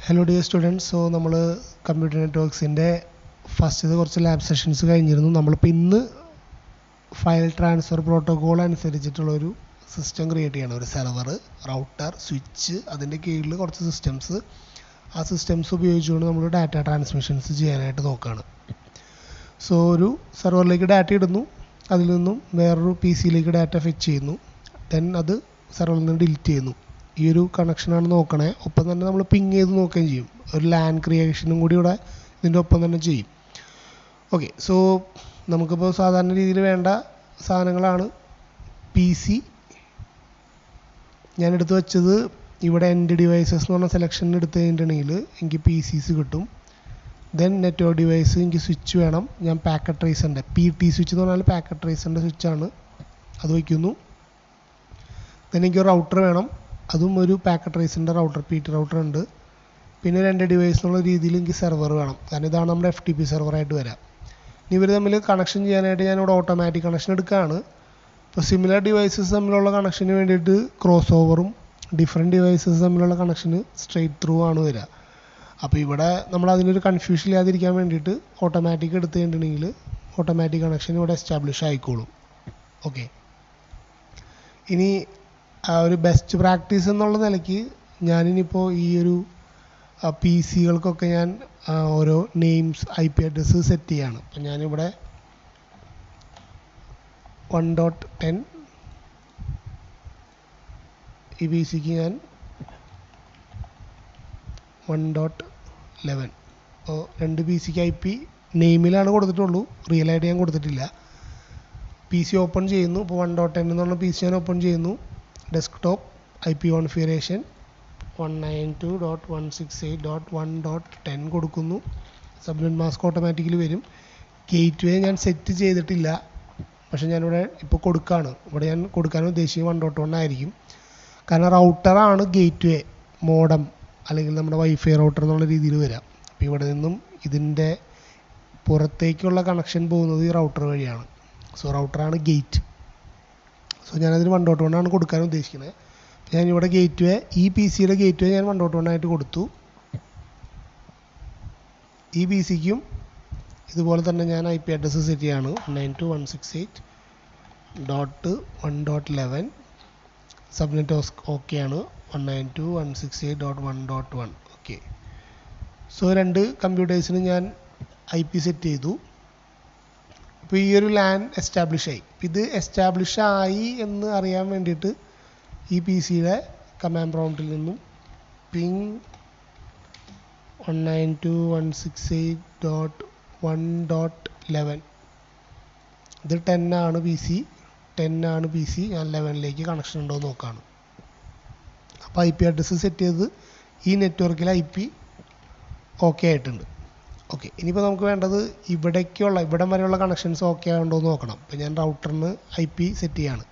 Hello dear students. So നമ്മൾ computer നെറ്റ്വർക്ക്സിൻ്റെ first കുറച്ച് ലാബ് സെഷൻസ് കഴിഞ്ഞിരുന്നു. നമ്മളിപ്പോൾ ഇന്ന് ഫയൽ ട്രാൻസ്ഫർ പ്രോട്ടോക്കോൾ അനുസരിച്ചിട്ടുള്ളൊരു സിസ്റ്റം ക്രിയേറ്റ് ചെയ്യണം. ഒരു സെർവർ, റൗട്ടർ, സ്വിച്ച്, അതിൻ്റെ കീഴിൽ കുറച്ച് സിസ്റ്റംസ്. ആ സിസ്റ്റംസ് ഉപയോഗിച്ചുകൊണ്ട് നമ്മൾ ഡാറ്റ ട്രാൻസ്മിഷൻസ് ചെയ്യാനായിട്ട് നോക്കുകയാണ്. സോ ഒരു സെർവറിലേക്ക് ഡാറ്റ ഇടുന്നു, അതിൽ നിന്നും വേറൊരു പി സിയിലേക്ക് ഡാറ്റ ഫെച്ച് ചെയ്യുന്നു, ദെൻ അത് സെർവറിൽ നിന്ന് ഡിലീറ്റ് ചെയ്യുന്നു. ഈ ഒരു കണക്ഷനാണ് നോക്കണേ. ഒപ്പം തന്നെ നമ്മൾ പിങ് ചെയ്ത് നോക്കുകയും ചെയ്യും. ഒരു ലാൻ ക്രിയേഷനും കൂടി ഇവിടെ ഇതിൻ്റെ ഒപ്പം തന്നെ ചെയ്യും. ഓക്കെ, സോ നമുക്കിപ്പോൾ സാധാരണ രീതിയിൽ വേണ്ട സാധനങ്ങളാണ്. പി സി ഞാൻ എടുത്ത് വെച്ചത് ഇവിടെ എൻഡ് ഡിവൈസസ് എന്ന് പറഞ്ഞ സെലക്ഷൻ എടുത്ത് കഴിഞ്ഞിട്ടുണ്ടെങ്കിൽ എനിക്ക് പി സിസ് കിട്ടും. ദെൻ നെറ്റ്വർക്ക് ഡിവൈസ് എനിക്ക് സ്വിച്ച് വേണം. ഞാൻ പാക്കറ്റ് ട്രേസറിൻ്റെ PT സ്വിച്ച് എന്ന് പറഞ്ഞാൽ പാക്കറ്റ് ട്രേസറിൻ്റെ സ്വിച്ചാണ്, അത് വയ്ക്കുന്നു. ദെൻ എനിക്ക് റൗട്ടർ വേണം, അതും ഒരു പാക്കറ്റ് ട്രേസറിൻ്റെ റൗട്ടർ, PT റൗട്ടർ ഉണ്ട്. പിന്നെ രണ്ട് ഡിവൈസ് എന്നുള്ള രീതിയിൽ എനിക്ക് സെർവർ വേണം, കാരണം ഇതാണ് നമ്മുടെ FTP സെർവറായിട്ട് വരാം. ഇനി ഇവർ തമ്മിൽ കണക്ഷൻ ചെയ്യാനായിട്ട് ഞാനിവിടെ ഓട്ടോമാറ്റിക് കണക്ഷൻ എടുക്കുകയാണ്. ഇപ്പോൾ സിമിലർ ഡിവൈസസ് തമ്മിലുള്ള കണക്ഷന് വേണ്ടിയിട്ട് ക്രോസ് ഓവറും ഡിഫറെൻറ്റ് ഡിവൈസസ് തമ്മിലുള്ള കണക്ഷന് സ്ട്രെയിറ്റ് ത്രൂ ആണ് വരിക. അപ്പോൾ ഇവിടെ നമ്മൾ അതിനൊരു കൺഫ്യൂഷൻ ഇല്ലാതിരിക്കാൻ വേണ്ടിയിട്ട് ഓട്ടോമാറ്റിക് എടുത്ത് കഴിഞ്ഞിട്ടുണ്ടെങ്കിൽ ഓട്ടോമാറ്റിക് കണക്ഷൻ ഇവിടെ എസ്റ്റാബ്ലിഷ് ആയിക്കോളും. ഓക്കെ, ഇനി ഒരു ബെസ്റ്റ് പ്രാക്ടീസ് എന്നുള്ള നിലയ്ക്ക് ഞാനിനിപ്പോൾ ഈ ഒരു പി സികൾക്കൊക്കെ ഞാൻ ഓരോ നെയിംസ് IP അഡ്രസ്സ് സെറ്റ് ചെയ്യാണ്. അപ്പം ഞാനിവിടെ 1.10 ഈ പി സിക്ക് ഞാൻ 1.11. അപ്പോൾ രണ്ട് പി സിക്ക് IP നെയിമിലാണ് കൊടുത്തിട്ടുള്ളൂ, റിയലായിട്ട് ഞാൻ കൊടുത്തിട്ടില്ല. പി സി ഓപ്പൺ ചെയ്യുന്നു. ഇപ്പോൾ 1.10 എന്നുള്ള പി സി ഞാൻ ഓപ്പൺ ചെയ്യുന്നു. ഡെസ്ക്ടോപ്പ് IP കോൺഫിഗറേഷൻ 192.168.1.10 കൊടുക്കുന്നു. സബ്നെറ്റ് മാസ്ക് ഓട്ടോമാറ്റിക്കലി വരും. ഗേറ്റ് വേ ഞാൻ സെറ്റ് ചെയ്തിട്ടില്ല, പക്ഷേ ഞാനിവിടെ ഇപ്പോൾ കൊടുക്കുകയാണ്. ഇവിടെ ഞാൻ കൊടുക്കാൻ ഉദ്ദേശിക്കുന്നത് 1.1 ആയിരിക്കും, കാരണം റൗട്ടറാണ് ഗേറ്റ് വേ, മോഡം അല്ലെങ്കിൽ നമ്മുടെ വൈഫൈ റൗട്ടർ എന്നുള്ള രീതിയിൽ വരാം. അപ്പോൾ ഇവിടെ നിന്നും ഇതിൻ്റെ പുറത്തേക്കുള്ള കണക്ഷൻ പോകുന്നത് ഈ റൗട്ടർ വഴിയാണ്. So റൗട്ടറാണ് gate. സോ ഞാനതിന് 1.1 ആണ് കൊടുക്കാൻ ഉദ്ദേശിക്കുന്നത്. ഞാനിവിടെ ഗേറ്റ് വേ, ഈ പി സിയുടെ ഗേറ്റ് വേ ഞാൻ 1.1 ആയിട്ട് കൊടുത്തു. ഈ പി സിക്കും ഇതുപോലെ തന്നെ ഞാൻ IP അഡ്രസ്സ് സെറ്റ് ചെയ്യാണ്. 192.168.1.11. സബ്നെറ്റ് ഓക്കെ ആണ്, 192.168.1.1. ഓക്കെ, സോ രണ്ട് കമ്പ്യൂട്ടേഴ്സിന് ഞാൻ IP സെറ്റ് ചെയ്തു. അപ്പോൾ ഈ ഒരു ലാൻ എസ്റ്റാബ്ലിഷ് ആയി. ഇത് എസ്റ്റാബ്ലിഷ് ആയി എന്ന് അറിയാൻ വേണ്ടിയിട്ട് ഈ പി സിയുടെ കമാൻഡ് പ്രോംപ്റ്റിൽ നിന്നും പിങ് 192.168.1.11, ഇത് 10 ആണ് പി സി, 10 ആണ് പി സി. ഞാൻ 11ലേക്ക് കണക്ഷൻ ഉണ്ടോ എന്ന് നോക്കുകയാണ്. അപ്പോൾ IP അഡ്രസ്സ് സെറ്റ് ചെയ്തത് ഈ നെറ്റ്വർക്കിലെ IP ഓക്കെ ആയിട്ടുണ്ട്. ഓക്കെ, ഇനിയിപ്പോൾ നമുക്ക് വേണ്ടത് ഇവിടം വരെയുള്ള കണക്ഷൻസ് ഓക്കെ ആവുണ്ടോ എന്ന് നോക്കണം. അപ്പോൾ ഞാൻ റൗട്ടറിന് IP സെറ്റ് ചെയ്യാണ്.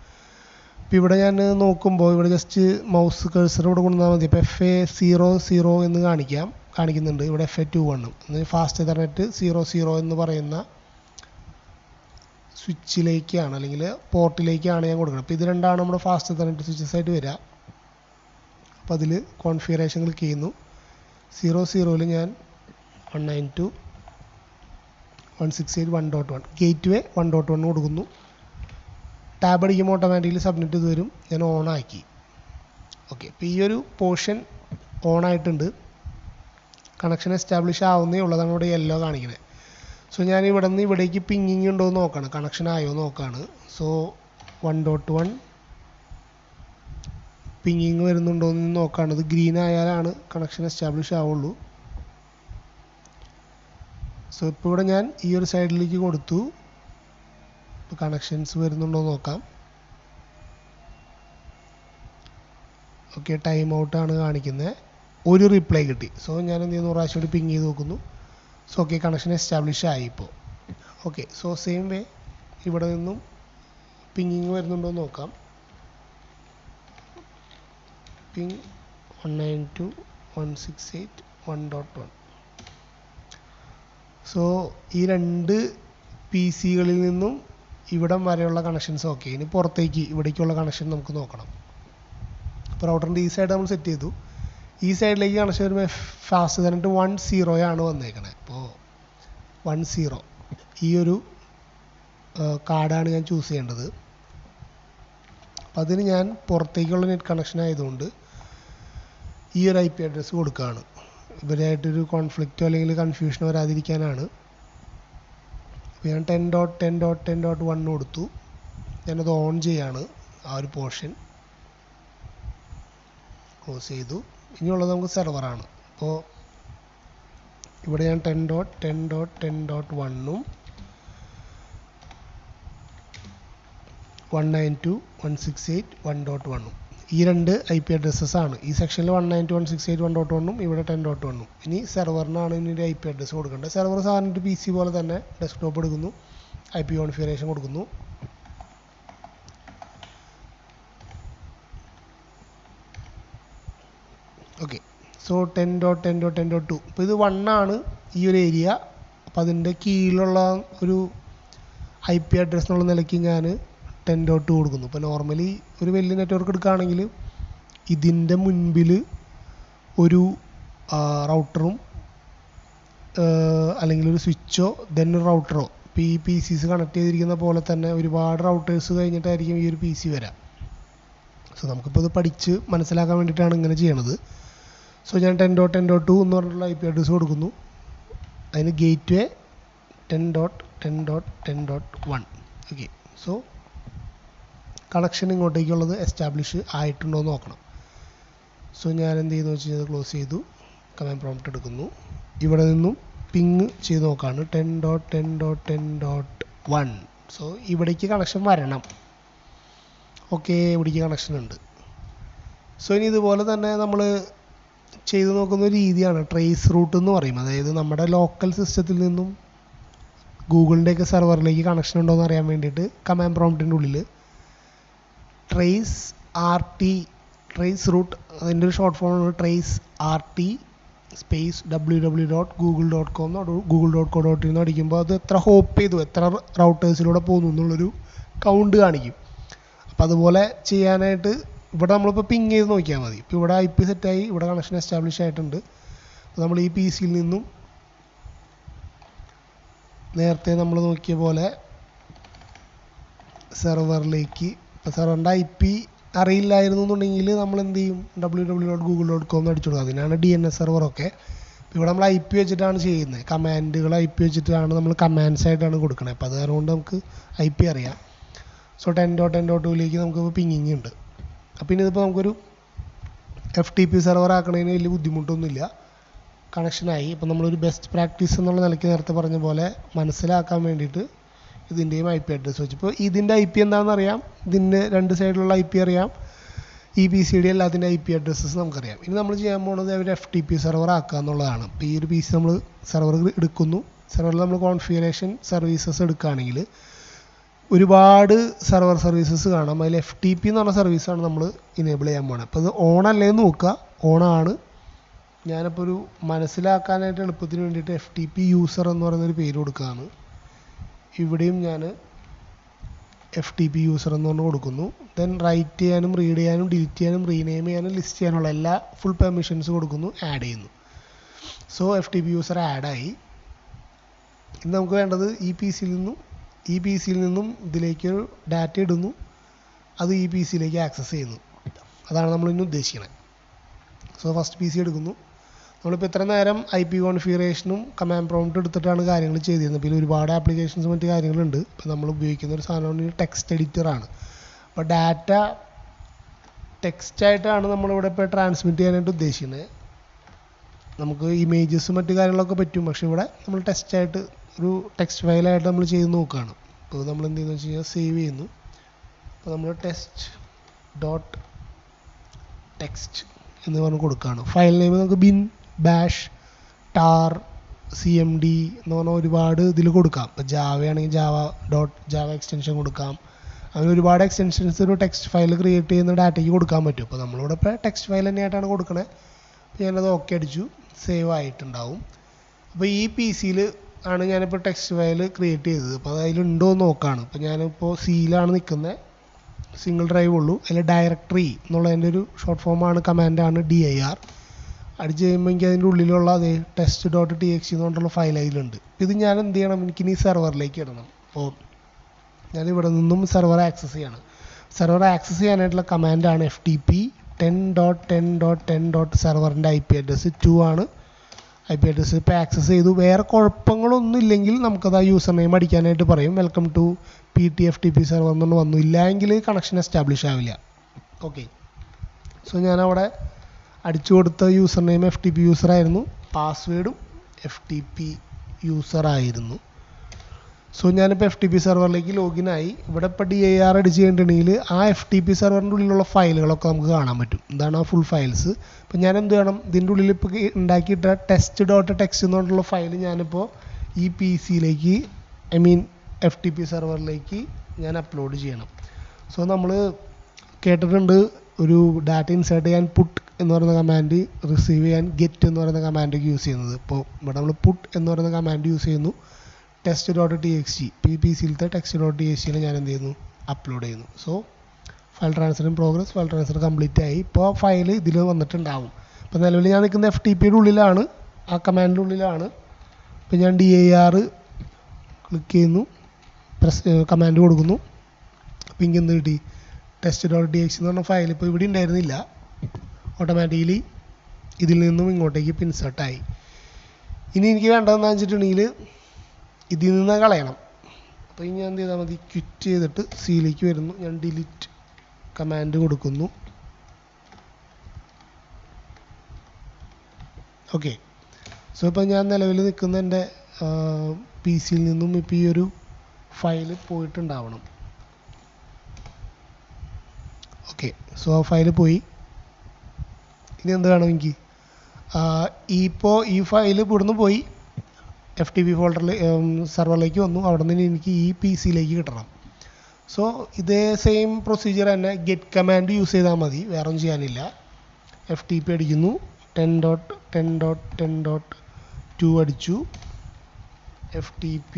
ഇപ്പോൾ ഇവിടെ ഞാൻ നോക്കുമ്പോൾ ഇവിടെ ജസ്റ്റ് മൗസ് കഴ്സർ ഇവിടെ കൊണ്ടുവന്നാൽ മതി. ഇപ്പോൾ FA00 എന്ന് കാണിക്കുന്നുണ്ട്. ഇവിടെ FA21 ഫാസ്റ്റ് എതർനെറ്റ് 00 എന്ന് പറയുന്ന സ്വിച്ചിലേക്കാണ് അല്ലെങ്കിൽ പോർട്ടിലേക്കാണ് ഞാൻ കൊടുക്കുന്നത്. അപ്പോൾ ഇത് രണ്ടാണ് നമ്മുടെ ഫാസ്റ്റ് എതർനെറ്റ് സ്വിച്ചസ് ആയിട്ട് വരിക. അപ്പോൾ അതിൽ കോൺഫിഗറേഷൻ ക്ലിക്ക് ചെയ്യുന്നു. 00ൽ ഞാൻ 192.168.1.1 ഗേറ്റ് വേ 1.1 കൊടുക്കുന്നു. ടാബ് അടിക്കുമ്പോൾ ഓട്ടോമാറ്റിക്കലി സബ്നെറ്റ് ഇത് വരും. ഞാൻ ഓൺ ആക്കി. ഓക്കെ, ഇപ്പോൾ ഈ ഒരു പോർഷൻ ഓൺ ആയിട്ടുണ്ട്. കണക്ഷൻ എസ്റ്റാബ്ലിഷ് ആവുന്നേ ഉള്ളതാണ് ഇവിടെ യെല്ലോ കാണിക്കുന്നത്. സോ ഞാൻ ഇവിടെ നിന്ന് ഇവിടേക്ക് പിങ്ങിങ് ഉണ്ടോ എന്ന് നോക്കുകയാണ്, കണക്ഷൻ ആയോ നോക്കുകയാണ്. സോ 1.1 പിങ്ങിങ് വരുന്നുണ്ടോ എന്ന് നോക്കുകയാണ്. ഇത് ഗ്രീൻ ആയാലാണ് കണക്ഷൻ എസ്റ്റാബ്ലിഷ് ആവുള്ളൂ. സോ ഇപ്പോൾ ഇവിടെ ഞാൻ ഈ ഒരു സൈഡിലേക്ക് കൊടുത്തു. ഇപ്പോൾ കണക്ഷൻസ് വരുന്നുണ്ടോ എന്ന് നോക്കാം. ഓക്കെ, ടൈം ഔട്ടാണ് കാണിക്കുന്നത്. ഒരു റിപ്ലൈ കിട്ടി. സോ ഞാൻ എന്ത് ചെയ്യുന്നു, പ്രാവശ്യം കൂടി പിങ് ചെയ്ത് നോക്കുന്നു. സോ ഓക്കെ, കണക്ഷൻ എസ്റ്റാബ്ലിഷ് ആയി ഇപ്പോൾ. ഓക്കെ, സോ സെയിം വേ ഇവിടെ നിന്നും പിങ്ങിങ് വരുന്നുണ്ടോ എന്ന് നോക്കാം. പിങ് 192.168.1.1. സോ ഈ രണ്ട് പി സികളിൽ നിന്നും ഇവിടം വരെയുള്ള കണക്ഷൻസ് ഓക്കെ. ഇനി പുറത്തേക്ക് ഇവിടേക്കുള്ള കണക്ഷൻ നമുക്ക് നോക്കണം. അപ്പോൾ റൗട്ടറിൻ്റെ ഈ സൈഡ് നമ്മൾ സെറ്റ് ചെയ്തു. ഈ സൈഡിലേക്ക് കണക്ഷൻ വരുമ്പോൾ ഫാസ്റ്റ് തന്നിട്ട് 10 വന്നേക്കണേ. അപ്പോൾ 10 ഈ ഒരു കാർഡാണ് ഞാൻ ചൂസ് ചെയ്യേണ്ടത്. അപ്പം അതിന് ഞാൻ പുറത്തേക്കുള്ള നെറ്റ് കണക്ഷൻ ആയതുകൊണ്ട് ഈ ഒരു IP അഡ്രസ്സ് കൊടുക്കുകയാണ്. ഇവരായിട്ടൊരു കോൺഫ്ലിക്റ്റോ അല്ലെങ്കിൽ കൺഫ്യൂഷനോ വരാതിരിക്കാനാണ്. അപ്പോൾ ഞാൻ 10.10.10.1 കൊടുത്തു. ഞാനത് ഓൺ ചെയ്യാണ്. ആ ഒരു പോർഷൻ ക്ലോസ് ചെയ്തു. ഇനിയുള്ളത് നമുക്ക് സെർവറാണ്. അപ്പോൾ ഇവിടെ ഞാൻ 10.10.10.1 192.168.1.1 ഈ രണ്ട് IP അഡ്രസ്സസ് ആണ്. ഈ സെക്ഷനിൽ 192.168.1.1 ഇവിടെ 10.1. ഇനി സെർവറിനാണ് ഇതിൻ്റെ IP അഡ്രസ്സ് കൊടുക്കേണ്ടത്. സെർവർ സാധാരണ PC പോലെ തന്നെ ഡെസ്ക്ടോപ്പ് എടുക്കുന്നു, IP കോൺഫിഗറേഷൻ കൊടുക്കുന്നു. ഓക്കെ, സോ 10.10.10.2 ഇപ്പോൾ ഇത് 1 ആണ് ഈ ഒരു ഏരിയ. അപ്പോൾ അതിൻ്റെ കീഴിലുള്ള ഒരു IP അഡ്രസ്സ് എന്നുള്ള നിലയ്ക്ക് ഞാൻ 10.2 കൊടുക്കുന്നു. ഇപ്പോൾ നോർമലി ഒരു വലിയ നെറ്റ്വർക്ക് എടുക്കുകയാണെങ്കിൽ ഇതിൻ്റെ മുൻപിൽ ഒരു റൗട്ടറും അല്ലെങ്കിൽ ഒരു സ്വിച്ചോ ദെൻ ഒരു റൗട്ടറോ, ഇപ്പോൾ ഈ PCs കണക്ട് ചെയ്തിരിക്കുന്ന പോലെ തന്നെ ഒരുപാട് റൗട്ടേഴ്സ് കഴിഞ്ഞിട്ടായിരിക്കും ഈ ഒരു PC വരാം. സോ നമുക്കിപ്പോൾ ഇത് പഠിച്ച് മനസ്സിലാക്കാൻ വേണ്ടിയിട്ടാണ് ഇങ്ങനെ ചെയ്യണത്. സോ ഞാൻ 10.10.2 എന്ന് പറഞ്ഞിട്ടുള്ള IP അഡ്രസ്സ് കൊടുക്കുന്നു. അതിന് gateway 10.10.10.1. Okay, so connection ഇങ്ങോട്ടേക്കുള്ളത് എസ്റ്റാബ്ലിഷ് ആയിട്ടുണ്ടോ എന്ന് നോക്കണം. സോ ഞാൻ എന്ത് ചെയ്യുന്നു വെച്ച് കഴിഞ്ഞാൽ ക്ലോസ് ചെയ്തു, കമാൻഡ് പ്രോംപ്റ്റ് എടുക്കുന്നു. ഇവിടെ നിന്നും പിങ് ചെയ്ത് നോക്കുകയാണ് 10.10.10.1. സോ ഇവിടേക്ക് കണക്ഷൻ വരണം. ഓക്കെ, ഇവിടേക്ക് കണക്ഷൻ ഉണ്ട്. സോ ഇനി ഇതുപോലെ തന്നെ നമ്മൾ ചെയ്തു നോക്കുന്ന ഒരു രീതിയാണ് ട്രേസ് റൂട്ട് എന്ന് പറയും. അതായത് നമ്മുടെ ലോക്കൽ സിസ്റ്റത്തിൽ നിന്നും ഗൂഗിളിൻ്റെയൊക്കെ സെർവറിലേക്ക് കണക്ഷൻ ഉണ്ടോ എന്ന് അറിയാൻ വേണ്ടിയിട്ട് കമാൻഡ് പ്രോംപ്റ്റിൻ്റെ ഉള്ളിൽ ട്രേസ് റൂട്ട്, അതിൻ്റെ ഒരു ഷോർട്ട് ഫോമാണ് trace RT space www.google.com google.co.in അടിക്കുമ്പോൾ അത് എത്ര ഹോപ്പ് ചെയ്തു, എത്ര റൗട്ടേഴ്സിലൂടെ പോകുന്നു എന്നുള്ളൊരു കൗണ്ട് കാണിക്കും. അപ്പോൾ അതുപോലെ ചെയ്യാനായിട്ട് ഇവിടെ നമ്മളിപ്പോൾ പിങ് ചെയ്ത് നോക്കിയാൽ മതി. ഇപ്പോൾ ഇവിടെ IP സെറ്റായി, ഇവിടെ കണക്ഷൻ എസ്റ്റാബ്ലിഷ് ആയിട്ടുണ്ട്. അപ്പോൾ നമ്മൾ ഈ PCയിൽ നിന്നും നേരത്തെ നമ്മൾ നോക്കിയ പോലെ സെർവറിലേക്ക്, ഇപ്പോൾ സെർവറിൻ്റെ IP അറിയില്ലായിരുന്നു എന്നുണ്ടെങ്കിൽ നമ്മൾ എന്ത് ചെയ്യും, www.google.com അടിച്ചു കൊടുക്കുക. അതിനാണ് DNS സെർവറൊക്കെ. ഇവിടെ നമ്മൾ IP വെച്ചിട്ടാണ് ചെയ്യുന്നത്. കമാൻഡുകൾ IP വെച്ചിട്ടാണ് നമ്മൾ കമാൻഡ്സ് ആയിട്ടാണ് കൊടുക്കുന്നത്. അപ്പോൾ അത് കാരണം കൊണ്ട് നമുക്ക് IP അറിയാം. സോ 10.10.2ലേക്ക് നമുക്ക് പിങ്ങിങ് ഉണ്ട്. അപ്പോൾ ഇനി ഇതിപ്പോൾ നമുക്കൊരു FTP സെർവർ ആക്കണതിന് വലിയ ബുദ്ധിമുട്ടൊന്നുമില്ല. കണക്ഷനായി. ഇപ്പോൾ നമ്മളൊരു ബെസ്റ്റ് പ്രാക്ടീസ് എന്നുള്ള നിലയ്ക്ക് നേരത്തെ പറഞ്ഞ പോലെ മനസ്സിലാക്കാൻ വേണ്ടിയിട്ട് ഇതിൻ്റെയും IP അഡ്രസ്സ് വെച്ച്, ഇപ്പോൾ ഇതിൻ്റെ IP എന്താണെന്ന് അറിയാം, ഇതിൻ്റെ രണ്ട് സൈഡിലുള്ള IP അറിയാം, ഈ PCയുടെ എല്ലാത്തിൻ്റെ IP അഡ്രസ്സസ് നമുക്കറിയാം. ഇനി നമ്മൾ ചെയ്യാൻ പോകുന്നത് ഒരു FTP സെർവർ ആക്കുക എന്നുള്ളതാണ്. ഇപ്പോൾ ഈ ഒരു PC നമ്മൾ സെർവർ എടുക്കുന്നു. സെർവറിൽ നമ്മൾ കോൺഫിഗറേഷൻ സർവീസസ് എടുക്കുകയാണെങ്കിൽ ഒരുപാട് സെർവർ സർവീസസ് കാണാം. അതിൽ FTP എന്ന് പറഞ്ഞ സർവീസാണ് നമ്മൾ ഇനേബിൾ ചെയ്യാൻ പോകുന്നത്. അപ്പോൾ ഇത് ഓണല്ലേ എന്ന് നോക്കുക. ഓണാണ്. ഞാനിപ്പോൾ ഒരു മനസ്സിലാക്കാനായിട്ട് എളുപ്പത്തിന് വേണ്ടിയിട്ട് FTP യൂസർ എന്ന് പറയുന്നൊരു പേര് കൊടുക്കുകയാണ്. ഇവിടെയും ഞാൻ FTP യൂസർ എന്ന് പറഞ്ഞ് കൊടുക്കുന്നു. ദെൻ റൈറ്റ് ചെയ്യാനും റീഡ് ചെയ്യാനും ഡിലീറ്റ് ചെയ്യാനും റീനെയിം ചെയ്യാനും ലിസ്റ്റ് ചെയ്യാനുള്ള എല്ലാ ഫുൾ പെർമിഷൻസ് കൊടുക്കുന്നു, ആഡ് ചെയ്യുന്നു. സോ FTP യൂസർ ആഡായി. ഇനി നമുക്ക് വേണ്ടത് ഈ PCയിൽ നിന്നും ഇതിലേക്ക് ഡാറ്റ ഇടുന്നു, അത് ഈ PCയിലേക്ക് ആക്സസ് ചെയ്യുന്നു. അതാണ് നമ്മൾ ഇന്ന് ഉദ്ദേശിക്കുന്നത്. സോ ഫസ്റ്റ് PC എടുക്കുന്നു. നമ്മളിപ്പോൾ ഇത്ര നേരം IP കോൺഫിഗറേഷനും കമാൻഡ് പ്രോംപ്റ്റ് എടുത്തിട്ടാണ് കാര്യങ്ങൾ ചെയ്തിരുന്നത്. പിന്നെ ഒരുപാട് ആപ്ലിക്കേഷൻസ് മറ്റു കാര്യങ്ങളുണ്ട്. ഇപ്പോൾ നമ്മൾ ഉപയോഗിക്കുന്ന ഒരു സാധനമാണ് ടെക്സ്റ്റ് എഡിറ്ററാണ്. അപ്പോൾ ഡാറ്റ ടെക്സ്റ്റായിട്ടാണ് നമ്മളിവിടെ ഇപ്പോൾ ട്രാൻസ്മിറ്റ് ചെയ്യാനായിട്ട് ഉദ്ദേശിക്കുന്നത്. നമുക്ക് ഇമേജസും മറ്റു കാര്യങ്ങളൊക്കെ പറ്റും. പക്ഷേ ഇവിടെ നമ്മൾ ടെക്സ്റ്റായിട്ട് ഒരു ടെക്സ്റ്റ് ഫയലായിട്ട് നമ്മൾ ചെയ്ത് നോക്കുകയാണ്. അപ്പോൾ നമ്മൾ എന്ത് ചെയ്യുന്നത് വെച്ച് കഴിഞ്ഞാൽ സേവ് ചെയ്യുന്നു. അപ്പോൾ നമ്മൾ test.txt എന്ന് പറഞ്ഞ് കൊടുക്കുകയാണ്. ഫയൽ നെയിം നമുക്ക് bin bash tar cmd എന്ന് പറഞ്ഞാൽ ഒരുപാട് ഇതിൽ കൊടുക്കാം. ഇപ്പോൾ ജാവ ആണെങ്കിൽ java എക്സ്റ്റൻഷൻ കൊടുക്കാം. അങ്ങനെ ഒരുപാട് എക്സ്റ്റൻഷൻസ് ഒരു ടെക്സ്റ്റ് ഫയൽ ക്രിയേറ്റ് ചെയ്യുന്ന ഡാറ്റയ്ക്ക് കൊടുക്കാൻ പറ്റും. അപ്പോൾ നമ്മളിവിടെ ഇപ്പോൾ ടെക്സ്റ്റ് ഫയൽ തന്നെയായിട്ടാണ് കൊടുക്കണത്. അപ്പോൾ ഞാനത് ഓക്കെ അടിച്ചു, സേവ് ആയിട്ടുണ്ടാവും. അപ്പോൾ ഈ PCയിൽ ആണ് ഞാനിപ്പോൾ ടെക്സ്റ്റ് ഫയൽ ക്രിയേറ്റ് ചെയ്തത്. അപ്പോൾ അത് അതിലുണ്ടോ എന്ന് നോക്കുകയാണ്. അപ്പോൾ ഞാനിപ്പോൾ Cയിലാണ് നിൽക്കുന്നത്, സിംഗിൾ ഡ്രൈവ് ഉള്ളൂ. അതിൽ ഡയറക്ടറി എന്നുള്ളതിൻ്റെ ഒരു ഷോർട്ട് ഫോമാണ്, കമാൻഡാണ് dir. അടിച്ച് കഴിയുമ്പോൾ എനിക്ക് അതിൻ്റെ ഉള്ളിലുള്ള അതേ test.txt എന്ന് പറഞ്ഞിട്ടുള്ള ഫയൽ അതിലുണ്ട്. ഇത് ഞാൻ എന്ത് ചെയ്യണം, എനിക്കിനി സെർവറിലേക്ക് ഇടണം. അപ്പോൾ ഞാൻ ഇവിടെ നിന്നും സെർവർ ആക്സസ് ചെയ്യണം. സെർവർ ആക്സസ് ചെയ്യാനായിട്ടുള്ള കമാൻഡാണ് FTP 10.10.10. സെർവറിൻ്റെ IP അഡ്രസ്സ് 2 ആണ്. IP അഡ്രസ്സ് ഇപ്പോൾ ആക്സസ് ചെയ്തു. വേറെ കുഴപ്പങ്ങളൊന്നും ഇല്ലെങ്കിൽ നമുക്കത് ആ യൂസർ നെയിം അടിക്കാനായിട്ട് പറയും. വെൽക്കം ടു PTFTP സെർവർ എന്നുകൊണ്ട് വന്നു. ഇല്ലെങ്കിൽ കണക്ഷൻ എസ്റ്റാബ്ലിഷ് ആവില്ല. ഓക്കെ, സോ ഞാനവിടെ അടിച്ചു കൊടുത്ത യൂസർ നെയിം FTP യൂസർ ആയിരുന്നു, പാസ്വേഡും FTP യൂസർ ആയിരുന്നു. സോ ഞാനിപ്പോൾ FTP സെർവറിലേക്ക് ലോഗിൻ ആയി. ഇവിടെ ഇപ്പോൾ DIR അടിച്ച് കഴിഞ്ഞിട്ടുണ്ടെങ്കിൽ ആ FTP സെർവറിൻ്റെ ഉള്ളിലുള്ള ഫയലുകളൊക്കെ നമുക്ക് കാണാൻ പറ്റും. ഇതാണ് ആ ഫുൾ ഫയൽസ്. അപ്പോൾ ഞാൻ എന്ത് ചെയ്യണം, ഇതിൻ്റെ ഉള്ളിൽ ഇപ്പോൾ ഉണ്ടാക്കിയിട്ട് test.txt എന്ന് പറഞ്ഞിട്ടുള്ള ഫയൽ ഞാനിപ്പോൾ ഈ PC-യിലേക്ക് FTP സെർവറിലേക്ക് ഞാൻ അപ്ലോഡ് ചെയ്യണം. സോ നമ്മൾ കേട്ടിട്ടുണ്ട് ഒരു ഡാറ്റ ഇൻസേർട്ട് ചെയ്യാൻ പുട്ട് എന്ന് പറയുന്ന കമാൻഡ്, റിസീവ് ചെയ്യാൻ ഗെറ്റ് എന്ന് പറയുന്ന കമാൻഡൊക്കെ യൂസ് ചെയ്യുന്നത്. ഇപ്പോൾ ഇവിടെ നമ്മൾ പുട്ട് എന്ന് പറയുന്ന കമാൻഡ് യൂസ് ചെയ്യുന്നു. test.txt PC-യിലത്തെ test.txt ഞാൻ എന്ത് ചെയ്യുന്നു, അപ്ലോഡ് ചെയ്യുന്നു. So file transfer in progress, file transfer complete ആയി. ഇപ്പോൾ ഫയൽ ഇതിൽ വന്നിട്ടുണ്ടാവും. ഇപ്പോൾ നിലവിൽ ഞാൻ നിൽക്കുന്ന FTPയുടെ ഉള്ളിലാണ്, ആ കമാൻഡിൻ്റെ ഉള്ളിലാണ്. ഇപ്പോൾ ഞാൻ DIR ക്ലിക്ക് ചെയ്യുന്നു, കമാൻഡ് കൊടുക്കുന്നു. അപ്പോൾ എനിക്ക് എന്ത് കിട്ടി, test.txt എന്ന് പറഞ്ഞ ഫയൽ ഇപ്പോൾ ഇവിടെ ഉണ്ടായിരുന്നില്ല, ഓട്ടോമാറ്റിക്കലി ഇതിൽ നിന്നും ഇങ്ങോട്ടേക്ക് ഇപ്പോൾ ഇൻസേർട്ടായി. ഇനി എനിക്ക് വേണ്ടതെന്ന് വെച്ചിട്ടുണ്ടെങ്കിൽ ഇതിൽ നിന്ന് കളയണം. അപ്പോൾ ഇനി ഞാൻ എന്ത് ചെയ്താൽ മതി, ക്വിറ്റ് ചെയ്തിട്ട് സിയിലേക്ക് വരുന്നു. ഞാൻ ഡിലീറ്റ് കമാൻഡ് കൊടുക്കുന്നു. ഓക്കെ, സോ ഇപ്പോൾ ഞാൻ നിലവിൽ നിൽക്കുന്ന എൻ്റെ PC-യിൽ നിന്നും ഇപ്പോൾ ഈ ഒരു ഫയൽ പോയിട്ടുണ്ടാവണം. ഓക്കെ, സോ ആ ഫയൽ പോയി. ഇനി എന്ത് വേണം എനിക്ക്, ഇപ്പോൾ ഈ ഫയൽ ഇവിടുന്ന് പോയി FTP ഫോൾഡറിൽ സെർവറിലേക്ക് വന്നു. അവിടെ നിന്ന് എനിക്ക് ഈ PC-യിലേക്ക് കിട്ടണം. സോ ഇതേ സെയിം പ്രൊസീജിയർ തന്നെ ഗെറ്റ് കമാൻഡ് യൂസ് ചെയ്താൽ മതി, വേറെ ഒന്നും ചെയ്യാനില്ല. FTP അടിക്കുന്നു, 10.10.10.2 അടിച്ചു, FTP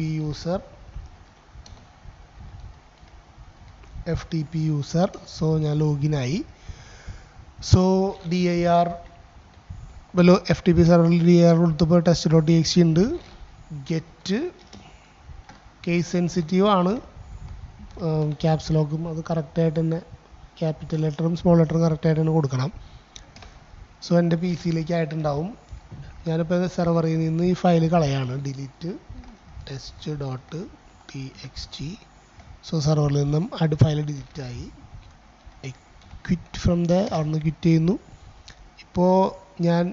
യൂസർ. സോ ഞാൻ ലോഗിനായി. സോ DIR FTP സെർവറിൽ DIR കൊടുത്തപ്പോൾ test.txt ഉണ്ട്. ഗെറ്റ് കേസ് സെൻസിറ്റീവ് ആണ്, ക്യാപ്സ് ലോക്കും അത് കറക്റ്റായിട്ട് തന്നെ ക്യാപിറ്റൽ ലെറ്ററും സ്മോൾ ലെറ്ററും കറക്റ്റായിട്ട് തന്നെ കൊടുക്കണം. സോ എൻ്റെ PC-യിലേക്ക് ആയിട്ടുണ്ടാവും. ഞാനിപ്പോൾ സെർവറിൽ നിന്ന് ഈ ഫയൽ കളയാണ്, ഡിലീറ്റ് test.txt. സോ സെർവറിൽ നിന്നും ഫയൽ ഡിലീറ്റ് ആയി. ക്വിറ്റ് ഫ്രം അവിടുന്ന് ക്വിറ്റ് ചെയ്യുന്നു. ഇപ്പോൾ ഞാൻ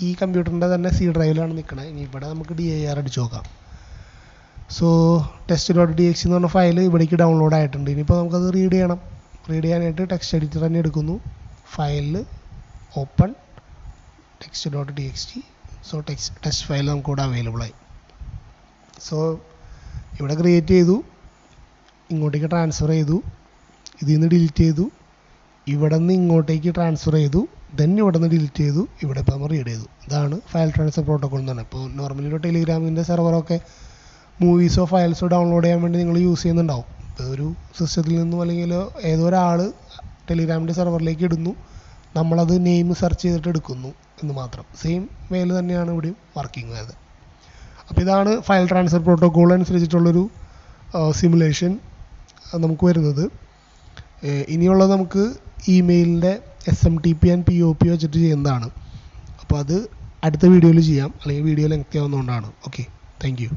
ഈ കമ്പ്യൂട്ടറിൻ്റെ തന്നെ C ഡ്രൈവിലാണ് നിൽക്കണത്. ഇനി ഇവിടെ നമുക്ക് DIR അടിച്ച് നോക്കാം. സോ test.txt എന്ന് പറഞ്ഞ ഫയൽ ഇവിടേക്ക് ഡൗൺലോഡ് ആയിട്ടുണ്ട്. ഇനിയിപ്പോൾ നമുക്കത് റീഡ് ചെയ്യണം. റീഡ് ചെയ്യാനായിട്ട് ടെക്സ്റ്റ് എഡിറ്റർ തന്നെ എടുക്കുന്നു. ഫയലിൽ open test.txt. So text file നമുക്കിവിടെ അവൈലബിൾ ആയി. സോ ഇവിടെ ക്രിയേറ്റ് ചെയ്തു, ഇങ്ങോട്ടേക്ക് ട്രാൻസ്ഫർ ചെയ്തു, ഇതിൽ നിന്ന് ഡിലീറ്റ് ചെയ്തു, ഇവിടെ നിന്ന് ഇങ്ങോട്ടേക്ക് ട്രാൻസ്ഫർ ചെയ്തു, ദെൻ ഇവിടെ നിന്ന് ഡിലീറ്റ് ചെയ്തു, ഇവിടെ ഇപ്പോൾ നമ്മൾ റീഡ് ചെയ്തു. ഇതാണ് ഫയൽ ട്രാൻസ്ഫർ പ്രോട്ടോക്കോൾ എന്ന് പറഞ്ഞാൽ. ഇപ്പോൾ നോർമലി ഒരു ടെലിഗ്രാമിൻ്റെ സെർവറൊക്കെ മൂവീസോ ഫയൽസോ ഡൗൺലോഡ് ചെയ്യാൻ വേണ്ടി നിങ്ങൾ യൂസ് ചെയ്യുന്നുണ്ടാവും. ഇപ്പോൾ ഒരു സിസ്റ്റത്തിൽ നിന്നും അല്ലെങ്കിൽ ഏതോ ഒരാൾ ടെലിഗ്രാമിൻ്റെ സെർവറിലേക്ക് ഇടുന്നു, നമ്മളത് നെയിം സെർച്ച് ചെയ്തിട്ട് എടുക്കുന്നു എന്ന് മാത്രം. സെയിം വേയിൽ തന്നെയാണ് ഇവിടെയും വർക്കിംഗ് വരുന്നത്. അപ്പോൾ ഇതാണ് ഫയൽ ട്രാൻസ്ഫർ പ്രോട്ടോക്കോൾ അനുസരിച്ചിട്ടുള്ളൊരു സിമുലേഷൻ നമുക്ക് വരുന്നത്. ഇനിയുള്ളത് നമുക്ക് ഇമെയിലിൻ്റെ SMTP ആൻഡ് POP വെച്ചിട്ട് ചെയ്യുന്നതാണ്. അപ്പോൾ അത് അടുത്ത വീഡിയോയിൽ ചെയ്യാം, അല്ലെങ്കിൽ വീഡിയോ ലെങ്തി ആവുന്നതുകൊണ്ടാണ്. Okay, thank U.